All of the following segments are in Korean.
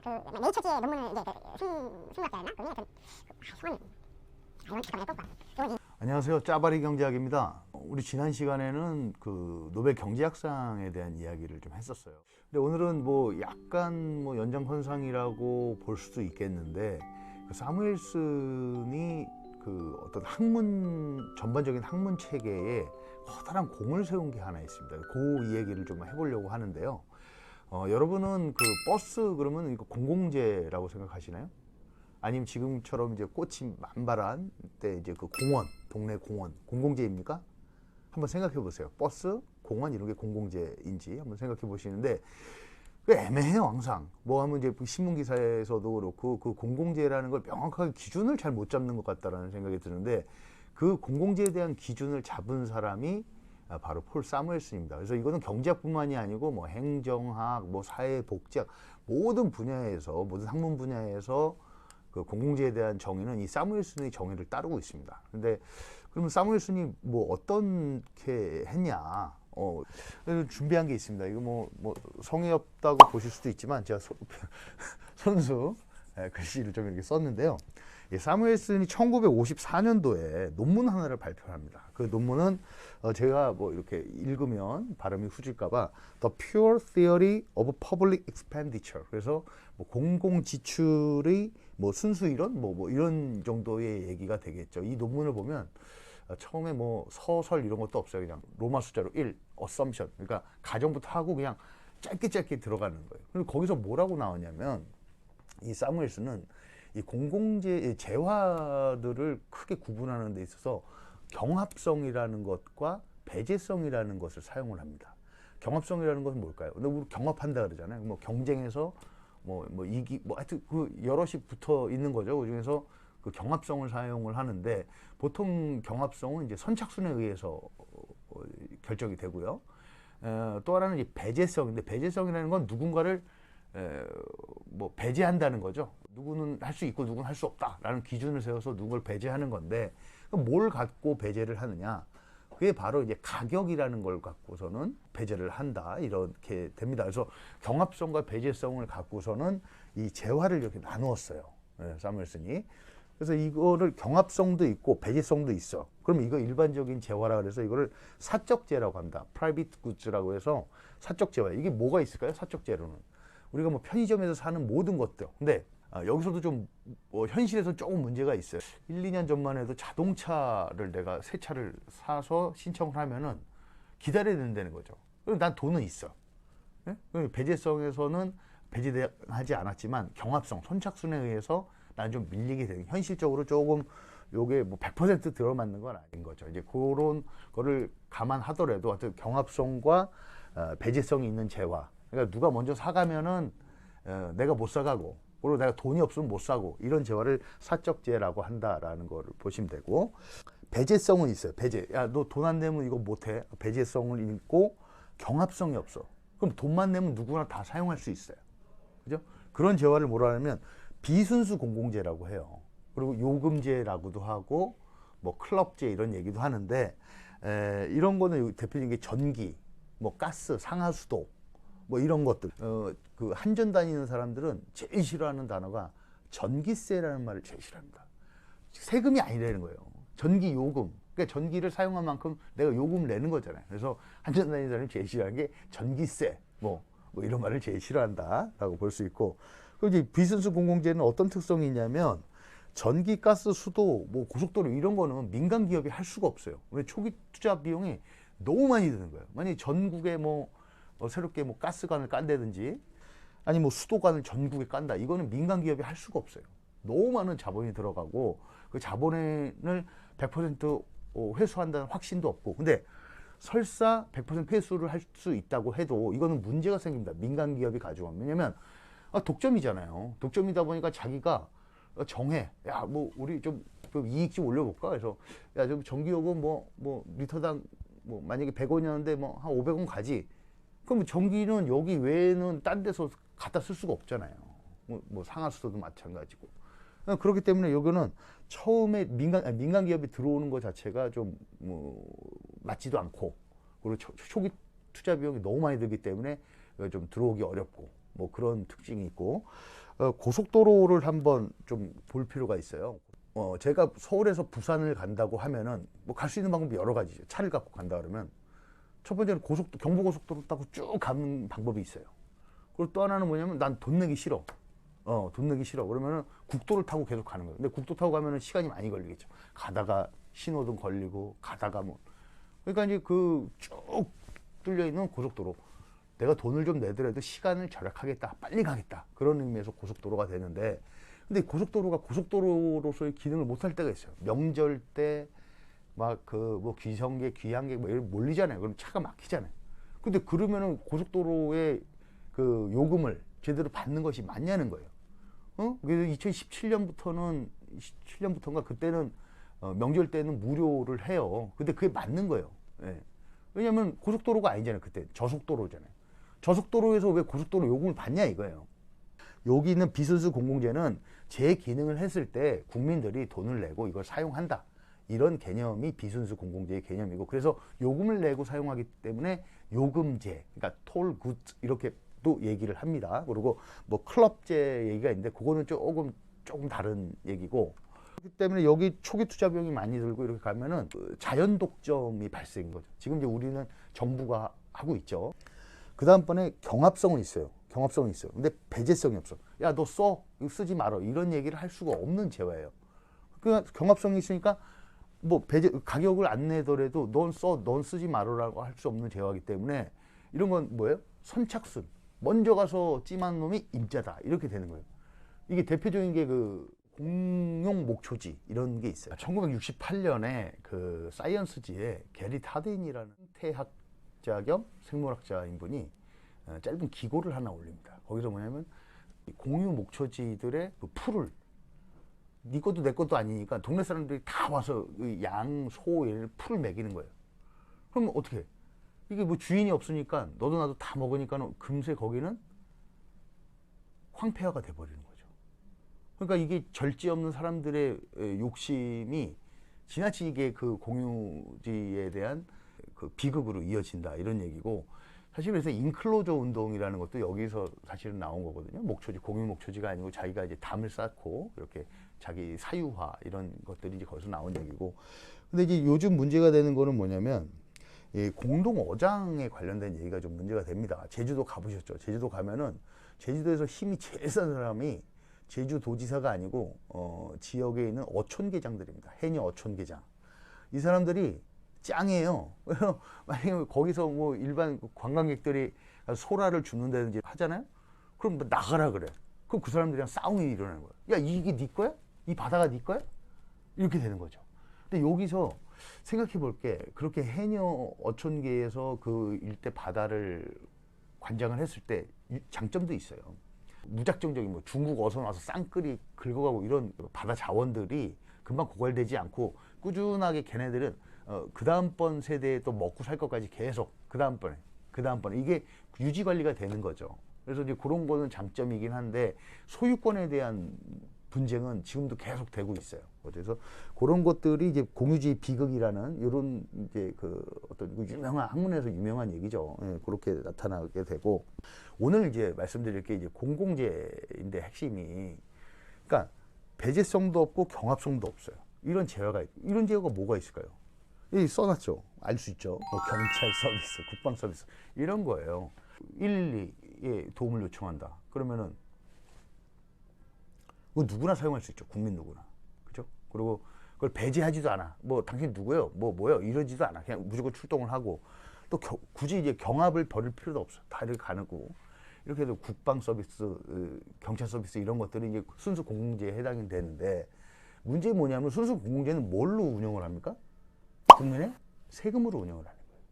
그 네이처지의 논문을 이제 생물학자였나? 그게 성함이 이건 잠깐만 뽑아. 안녕하세요. 짜바리 경제학입니다. 우리 지난 시간에는 그 노벨 경제학상에 대한 이야기를 좀 했었어요. 근데 오늘은 뭐 약간 뭐 연장선상이라고 볼 수도 있겠는데, 그 사무엘슨이 그 어떤 전반적인 학문 체계에 커다란 공을 세운 게 하나 있습니다. 그 이야기를 좀 해보려고 하는데요. 여러분은 그 버스 그러면 이거 공공재라고 생각하시나요? 아니면 지금처럼 이제 꽃이 만발한 때 이제 그 공원, 동네 공원, 공공재입니까? 한번 생각해 보세요. 버스, 공원 이런 게 공공재인지 한번 생각해 보시는데, 그 애매해요, 항상. 뭐 하면 이제 신문 기사에서도 그렇고 그 공공재라는 걸 명확하게 기준을 잘 못 잡는 것 같다라는 생각이 드는데, 그 공공재에 대한 기준을 잡은 사람이 바로 폴 사무엘슨입니다. 그래서 이거는 경제학뿐만이 아니고 뭐 행정학, 뭐 사회복지학 모든 분야에서, 모든 학문 분야에서 그 공공재에 대한 정의는 이 사무엘슨의 정의를 따르고 있습니다. 근데 그러면 사무엘슨이 뭐 어떻게 했냐? 그래서 준비한 게 있습니다. 이거 뭐 성의 없다고 보실 수도 있지만 제가 손수 글씨를 좀 이렇게 썼는데요. 사무엘슨이 1954년도에 논문 하나를 발표합니다. 그 논문은 제가 뭐 이렇게 읽으면 발음이 후질까봐 The Pure Theory of Public Expenditure. 그래서 뭐 공공 지출의 뭐 순수 이론 뭐 이런 정도의 얘기가 되겠죠. 이 논문을 보면 처음에 뭐 서설 이런 것도 없어요. 그냥 로마 숫자로 1, assumption. 그러니까 가정부터 하고 그냥 짧게 들어가는 거예요. 그리고 거기서 뭐라고 나오냐면, 이 사무엘슨은 이 공공재 재화들을 크게 구분하는 데 있어서 경합성이라는 것과 배제성이라는 것을 사용을 합니다. 경합성이라는 것은 뭘까요? 근데 우리 경합한다 그러잖아요. 뭐 경쟁에서 하여튼 그 여럿이 붙어 있는 거죠. 그 중에서 그 경합성을 사용을 하는데, 보통 경합성은 이제 선착순에 의해서 결정이 되고요. 또 하나는 이 배제성인데, 배제성이라는 건 누군가를 뭐 배제한다는 거죠. 누구는 할 수 있고 누구는 할 수 없다라는 기준을 세워서 누굴 배제하는 건데, 그럼 뭘 갖고 배제를 하느냐? 그게 바로 이제 가격이라는 걸 갖고서는 배제를 한다, 이렇게 됩니다. 그래서 경합성과 배제성을 갖고서는 이 재화를 이렇게 나누었어요, 사무엘슨이. 그래서 이거를 경합성도 있고 배제성도 있어. 그럼 이거 일반적인 재화라 그래서 이거를 사적재라고 합니다. 프라이빗 굿즈라고 해서 사적재화. 이게 뭐가 있을까요? 사적재로는 우리가 뭐 편의점에서 사는 모든 것들. 근데 여기서도 좀 현실에서 조금 문제가 있어요. 1, 2년 전만 해도 자동차를 내가 새 차를 사서 신청을 하면은 기다려야 된다는 거죠. 그럼 난 돈은 있어. 네? 배제성에서는 배제하지 않았지만 경합성, 선착순에 의해서 난 좀 밀리게 되는, 현실적으로 조금 요게 뭐 100% 들어맞는 건 아닌 거죠. 이제 그런 거를 감안하더라도 하여튼 경합성과 배제성이 있는 재화. 그러니까 누가 먼저 사가면은 내가 못 사가고, 그리고 내가 돈이 없으면 못 사고, 이런 재화를 사적재라고 한다라는 거를 보시면 되고, 배제성은 있어요. 배제. 야, 너 돈 안 내면 이거 못 해. 배제성을 잃고 경합성이 없어. 그럼 돈만 내면 누구나 다 사용할 수 있어요. 그죠? 그런 재화를 뭐라 하냐면 비순수 공공재라고 해요. 그리고 요금제라고도 하고 뭐 클럽제 이런 얘기도 하는데, 이런 거는 대표적인 게 전기, 뭐 가스, 상하수도 뭐 이런 것들. 그 한전 다니는 사람들은 제일 싫어하는 단어가 전기세라는 말을 제일 싫어합니다. 세금이 아니라는 거예요. 전기 요금. 그러니까 전기를 사용한 만큼 내가 요금을 내는 거잖아요. 그래서 한전 다니는 사람이 제일 싫어하는 게 전기세, 뭐 이런 말을 제일 싫어한다라고 볼 수 있고. 그리고 이제 비순수 공공재는 어떤 특성이 있냐면, 전기, 가스, 수도, 뭐 고속도로 이런 거는 민간 기업이 할 수가 없어요. 왜? 초기 투자 비용이 너무 많이 드는 거예요. 만약에 전국에 새롭게 뭐 가스관을 깐다든지, 아니 뭐 수도관을 전국에 깐다, 이거는 민간 기업이 할 수가 없어요. 너무 많은 자본이 들어가고 그 자본을 100% 회수한다는 확신도 없고. 근데 설사 100% 회수를 할 수 있다고 해도 이거는 문제가 생깁니다. 민간 기업이 가져오면. 왜냐면 독점이잖아요. 독점이다 보니까 자기가 정해. 야, 뭐 우리 좀 이익 좀 올려볼까? 그래서 야, 좀 전기요금 뭐 리터당 뭐 만약에 100원이었는데 뭐 한 500원 가지. 그럼 전기는 여기 외에는 딴 데서 갖다 쓸 수가 없잖아요. 뭐 상하수도도 마찬가지고. 그렇기 때문에 여기는 처음에 민간 기업이 들어오는 것 자체가 좀 맞지도 않고, 그리고 초기 투자 비용이 너무 많이 들기 때문에 좀 들어오기 어렵고, 뭐 그런 특징이 있고, 고속도로를 한번 좀 볼 필요가 있어요. 제가 서울에서 부산을 간다고 하면은 뭐 갈 수 있는 방법이 여러 가지죠. 차를 갖고 간다 그러면 첫 번째는 경부고속도로 타고 쭉 가는 방법이 있어요. 그리고 또 하나는 뭐냐면 난 돈 내기 싫어. 돈 내기 싫어. 그러면은 국도를 타고 계속 가는 거예요. 근데 국도 타고 가면은 시간이 많이 걸리겠죠. 가다가 신호등 걸리고 가다가 뭐 그러니까 이제 그 쭉 뚫려 있는 고속도로. 내가 돈을 좀 내더라도 시간을 절약하겠다, 빨리 가겠다, 그런 의미에서 고속도로가 되는데, 근데 고속도로가 고속도로로서의 기능을 못할 때가 있어요. 명절 때 막 그 뭐 귀성객, 귀향객 뭐 이런 몰리잖아요. 그럼 차가 막히잖아요. 근데 그러면은 고속도로의 그 요금을 제대로 받는 것이 맞냐는 거예요. 그래서 2017년부터는 17년부터인가 그때는 명절 때는 무료를 해요. 근데 그게 맞는 거예요. 예. 왜냐면 고속도로가 아니잖아요. 그때 저속도로잖아요. 저속도로에서 왜 고속도로 요금을 받냐 이거예요. 여기 있는 비순수 공공재는 제 기능을 했을 때 국민들이 돈을 내고 이걸 사용한다, 이런 개념이 비순수 공공재의 개념이고, 그래서 요금을 내고 사용하기 때문에 요금제, 그러니까 톨 굿 이렇게 또 얘기를 합니다. 그리고 뭐 클럽제 얘기가 있는데 그거는 조금 다른 얘기고, 그렇기 때문에 여기 초기 투자 비용이 많이 들고 이렇게 가면은 자연 독점이 발생인 거죠. 지금 이제 우리는 정부가 하고 있죠. 그 다음번에 경합성은 있어요. 경합성은 있어요. 근데 배제성이 없어. 야, 너 써, 이거 쓰지 말어, 이런 얘기를 할 수가 없는 재화예요. 그 경합성이 있으니까 뭐 배제, 가격을 안 내더라도 넌 써, 넌 쓰지 말어라고 할 수 없는 재화이기 때문에 이런 건 뭐예요? 선착순. 먼저 가서 찜한 놈이 임자다, 이렇게 되는 거예요. 이게 대표적인 게 그 공용 목초지 이런 게 있어요. 1968년에 그 사이언스지에 게리 타데인이라는 생태학자 겸 생물학자인 분이 짧은 기고를 하나 올립니다. 거기서 뭐냐면 공유 목초지들의 그 풀을, 네 것도 내 것도 아니니까 동네 사람들이 다 와서 양, 소 이런 풀을 먹이는 거예요. 그럼 어떻게 해? 이게 뭐 주인이 없으니까 너도 나도 다 먹으니까 금세 거기는 황폐화가 돼버리는 거죠. 그러니까 이게 절제 없는 사람들의 욕심이 지나치게 그 공유지에 대한 그 비극으로 이어진다, 이런 얘기고, 사실 그래서 인클로저 운동이라는 것도 여기서 사실은 나온 거거든요. 목초지, 공유 목초지가 아니고 자기가 이제 담을 쌓고 이렇게 자기 사유화 이런 것들이 이제 거기서 나온 얘기고, 근데 이제 요즘 문제가 되는 거는 뭐냐면 이 공동 어장에 관련된 얘기가 좀 문제가 됩니다. 제주도 가보셨죠? 제주도 가면은 제주도에서 힘이 제일 센 사람이 제주도지사가 아니고 지역에 있는 어촌계장들입니다. 해녀 어촌계장. 이 사람들이 짱이에요. 만약에 거기서 뭐 일반 관광객들이 소라를 줍는다든지 하잖아요. 그럼 뭐 나가라 그래. 그럼 그 사람들이랑 싸움이 일어나는 거야. 야, 이게 네 거야? 이 바다가 네 거야? 이렇게 되는 거죠. 근데 여기서 생각해 볼 게, 그렇게 해녀 어촌계에서 그 일대 바다를 관장을 했을 때 장점도 있어요. 무작정적인 뭐 중국 어선 와서 쌍끌이 긁어가고 이런 바다 자원들이 금방 고갈되지 않고 꾸준하게 걔네들은 그 다음번 세대에 또 먹고 살 것까지 계속 그 다음번에 이게 유지 관리가 되는 거죠. 그래서 이제 그런 거는 장점이긴 한데 소유권에 대한 분쟁은 지금도 계속 되고 있어요. 그래서 그런 것들이 이제 공유주의 비극이라는 이런 이제 그 어떤 유명한 학문에서 유명한 얘기죠. 예, 그렇게 나타나게 되고, 오늘 이제 말씀드릴 게 이제 공공재인데 핵심이, 그러니까 배제성도 없고 경합성도 없어요. 이런 재화가 이런 재화가 뭐가 있을까요? 이 써놨죠. 알 수 있죠. 뭐 경찰 서비스, 국방 서비스 이런 거예요. 112에 도움을 요청한다. 그러면은 누구나 사용할 수 있죠. 국민 누구나. 그죠? 그리고 그걸 배제하지도 않아. 뭐 당신 누구예요? 뭐요? 이러지도 않아. 그냥 무조건 출동을 하고, 또 굳이 이제 경합을 벌일 필요도 없어. 다 이렇게 가는 거고. 이렇게 해서 국방 서비스, 경찰 서비스 이런 것들이 이제 순수 공공재에 해당이 되는데, 문제는 뭐냐면 순수 공공재는 뭘로 운영을 합니까? 국민의 세금으로 운영을 하는 거예요.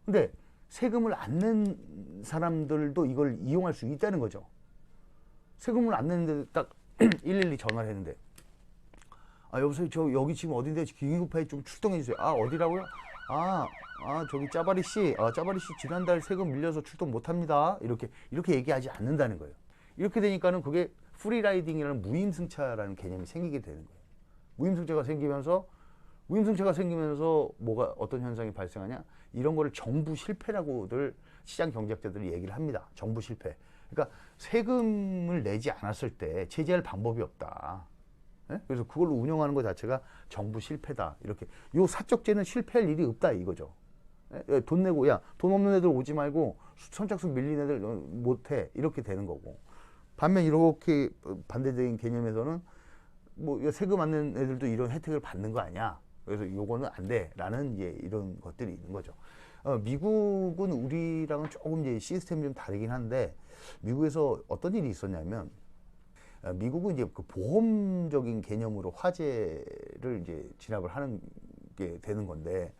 근데 세금을 안 낸 사람들도 이걸 이용할 수 있다는 거죠. 세금을 안 내는데 딱 112 전화를 했는데, 여보세요, 저 여기 지금 어딘데 긴급하게 좀 출동해 주세요. 어디라고요? 저기 짜바리 씨, 짜바리 씨 지난달 세금 밀려서 출동 못 합니다. 이렇게 얘기하지 않는다는 거예요. 이렇게 되니까는 그게 프리라이딩이라는 무임승차라는 개념이 생기게 되는 거예요. 무임승차가 생기면서 뭐가 어떤 현상이 발생하냐? 이런 거를 정부 실패라고들 시장 경제학자들이 얘기를 합니다. 정부 실패. 그러니까 세금을 내지 않았을 때 제재할 방법이 없다. 예? 그래서 그걸로 운영하는 것 자체가 정부 실패다. 이렇게 요 사적제는 실패할 일이 없다 이거죠. 예? 돈 내고 야 돈 없는 애들 오지 말고 선착순 밀린 애들 못해 이렇게 되는 거고. 반면 이렇게 반대적인 개념에서는 뭐 세금 안 낸 애들도 이런 혜택을 받는 거 아니야. 그래서 요거는 안 돼라는 이제 이런 것들이 있는 거죠. 미국은 우리랑은 조금 이제 시스템이 좀 다르긴 한데 미국에서 어떤 일이 있었냐면 미국은 이제 그 보험적인 개념으로 화재를 이제 진압을 하는 게 되는 건데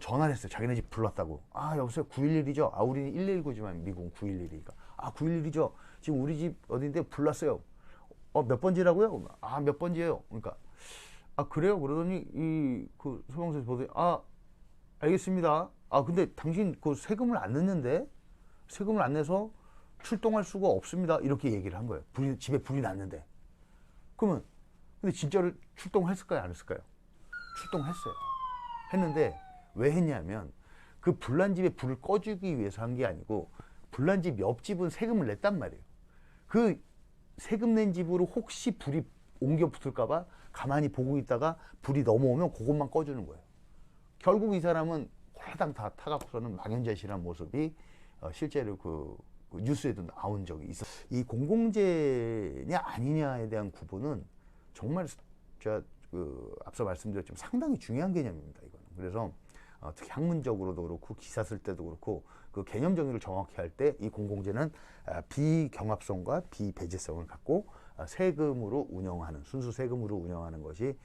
전화를 했어요. 자기네 집 불났다고. 아 여보세요 911이죠. 아 우리는 119지만 미국은 911이니까. 아 911이죠. 지금 우리 집 어딘데 불났어요. 몇 번지라고요? 아 몇 번지예요. 그러니까 아 그래요? 그러더니 그 소방서에서 보더니 아 알겠습니다. 아 근데 당신 그 세금을 안 냈는데 세금을 안 내서 출동할 수가 없습니다. 이렇게 얘기를 한 거예요. 집에 불이 났는데. 그러면 근데 진짜로 출동했을까요? 안 했을까요? 출동했어요. 했는데 왜 했냐면 그 불난 집에 불을 꺼주기 위해서 한 게 아니고 불난 집 옆집은 세금을 냈단 말이에요. 그 세금 낸 집으로 혹시 불이 옮겨 붙을까봐 가만히 보고 있다가 불이 넘어오면 그것만 꺼주는 거예요. 결국 이 사람은 홀라당 다 타갖고서는 망연자실한 모습이 실제로 그 뉴스에도 나온 적이 있어요. 이 공공재냐 아니냐에 대한 구분은 정말 제가 앞서 말씀드렸지만 상당히 중요한 개념입니다. 이거는. 그래서 특히 학문적으로도 그렇고 기사 쓸 때도 그렇고 그 개념 정의를 정확히 할 때 이 공공재는 비경합성과 비배제성을 갖고 세금으로 운영하는 순수 세금으로 운영하는 것이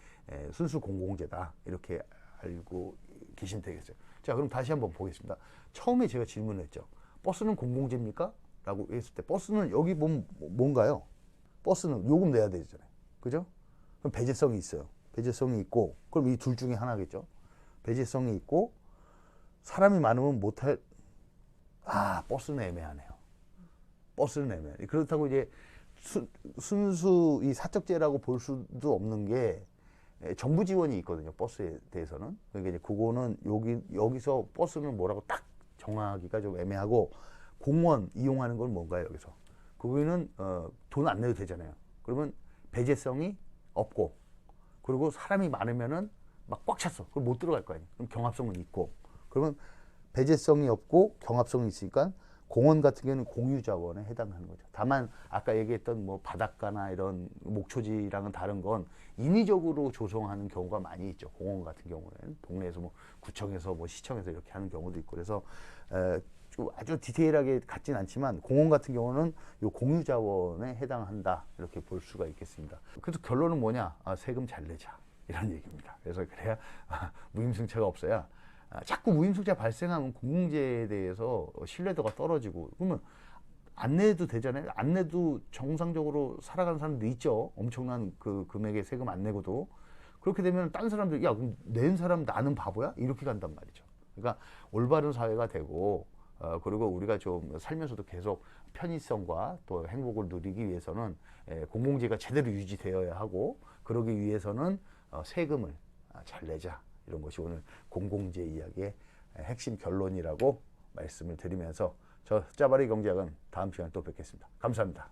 순수 공공재다 이렇게 알고 계시면 되겠어요. 자 그럼 다시 한번 보겠습니다. 처음에 제가 질문을 했죠. 버스는 공공재입니까? 라고 했을 때 버스는 여기 보면 뭔가요? 버스는 요금 내야 되잖아요. 그죠? 그럼 배제성이 있어요. 배제성이 있고 그럼 이 둘 중에 하나겠죠. 배제성이 있고 사람이 많으면 못할 버스는 애매하네요. 버스는 애매해요. 그렇다고 이제 순수 이 사적제라고 볼 수도 없는 게 정부 지원이 있거든요. 버스에 대해서는. 그러니까 이제 그거는 여기서 버스는 뭐라고 딱 정하기가 좀 애매하고 공무원 이용하는 건 뭔가요? 여기서 그거는 돈 안 내도 되잖아요. 그러면 배제성이 없고 그리고 사람이 많으면은 막 꽉 찼어. 그럼 못 들어갈 거 아니에요. 그럼 경합성은 있고 그러면 배제성이 없고 경합성이 있으니까 공원 같은 경우는 공유자원에 해당하는 거죠. 다만 아까 얘기했던 뭐 바닷가나 이런 목초지랑은 다른 건 인위적으로 조성하는 경우가 많이 있죠. 공원 같은 경우는 동네에서 뭐 구청에서 뭐 시청에서 이렇게 하는 경우도 있고 그래서 아주 디테일하게 같진 않지만 공원 같은 경우는 요 공유자원에 해당한다 이렇게 볼 수가 있겠습니다. 그래서 결론은 뭐냐? 세금 잘 내자 이런 얘기입니다. 그래서 그래야 무임승차가 없어야 자꾸 무임승차 발생하면 공공재에 대해서 신뢰도가 떨어지고 그러면 안 내도 되잖아요. 안 내도 정상적으로 살아가는 사람도 있죠. 엄청난 그 금액의 세금 안 내고도 그렇게 되면 딴 사람들 야 그럼 낸 사람 나는 바보야? 이렇게 간단 말이죠. 그러니까 올바른 사회가 되고 그리고 우리가 좀 살면서도 계속 편의성과 또 행복을 누리기 위해서는 공공재가 제대로 유지되어야 하고 그러기 위해서는 세금을 잘 내자. 이런 것이 오늘 공공재 이야기의 핵심 결론이라고 말씀을 드리면서 저 짜바리 경제학은 다음 시간에 또 뵙겠습니다. 감사합니다.